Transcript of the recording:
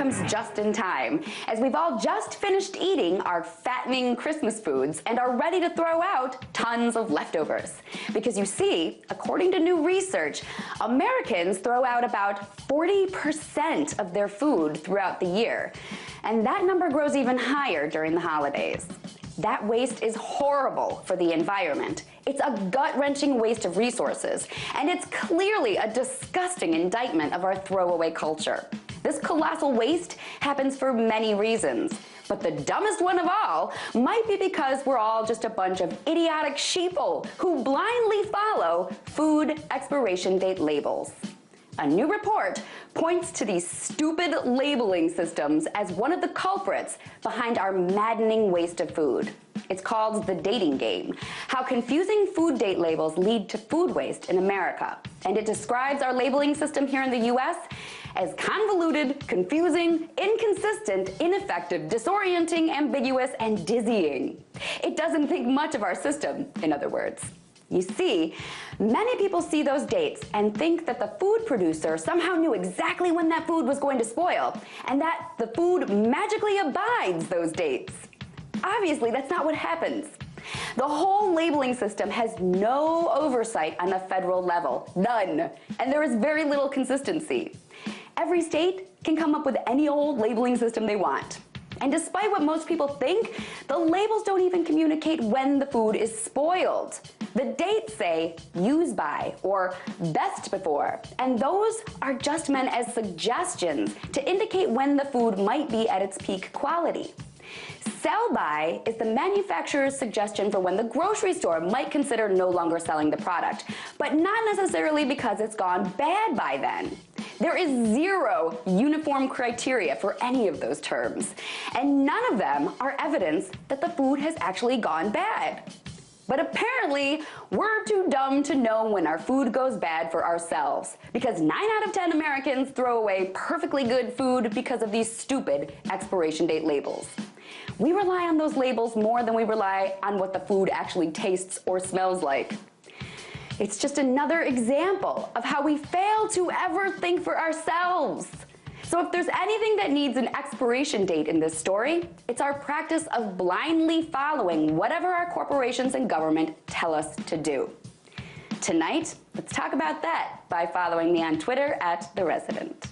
comes just in time, as we've all just finished eating our fattening Christmas foods and are ready to throw out tons of leftovers. Because you see, according to new research, Americans throw out about 40% of their food throughout the year, and that number grows even higher during the holidays. That waste is horrible for the environment. It's a gut-wrenching waste of resources, and it's clearly a disgusting indictment of our throwaway culture. This colossal waste happens for many reasons, but the dumbest one of all might be because we're all just a bunch of idiotic sheeple who blindly follow food expiration date labels. A new report points to these stupid labeling systems as one of the culprits behind our maddening waste of food. It's called the dating game, how confusing food date labels lead to food waste in America. And it describes our labeling system here in the US as convoluted, confusing, inconsistent, ineffective, disorienting, ambiguous, and dizzying. It doesn't think much of our system, in other words. You see, many people see those dates and think that the food producer somehow knew exactly when that food was going to spoil, and that the food magically abides those dates. Obviously, that's not what happens. The whole labeling system has no oversight on the federal level, none, and there is very little consistency. Every state can come up with any old labeling system they want. And despite what most people think, the labels don't even communicate when the food is spoiled. The dates say use by or best before, and those are just meant as suggestions to indicate when the food might be at its peak quality. Sell by is the manufacturer's suggestion for when the grocery store might consider no longer selling the product, but not necessarily because it's gone bad by then. There is zero uniform criteria for any of those terms, and none of them are evidence that the food has actually gone bad. But apparently, we're too dumb to know when our food goes bad for ourselves, because 9 out of 10 Americans throw away perfectly good food because of these stupid expiration date labels. We rely on those labels more than we rely on what the food actually tastes or smells like. It's just another example of how we fail to ever think for ourselves. So if there's anything that needs an expiration date in this story, it's our practice of blindly following whatever our corporations and government tell us to do. Tonight, let's talk about that by following me on Twitter @TheResident.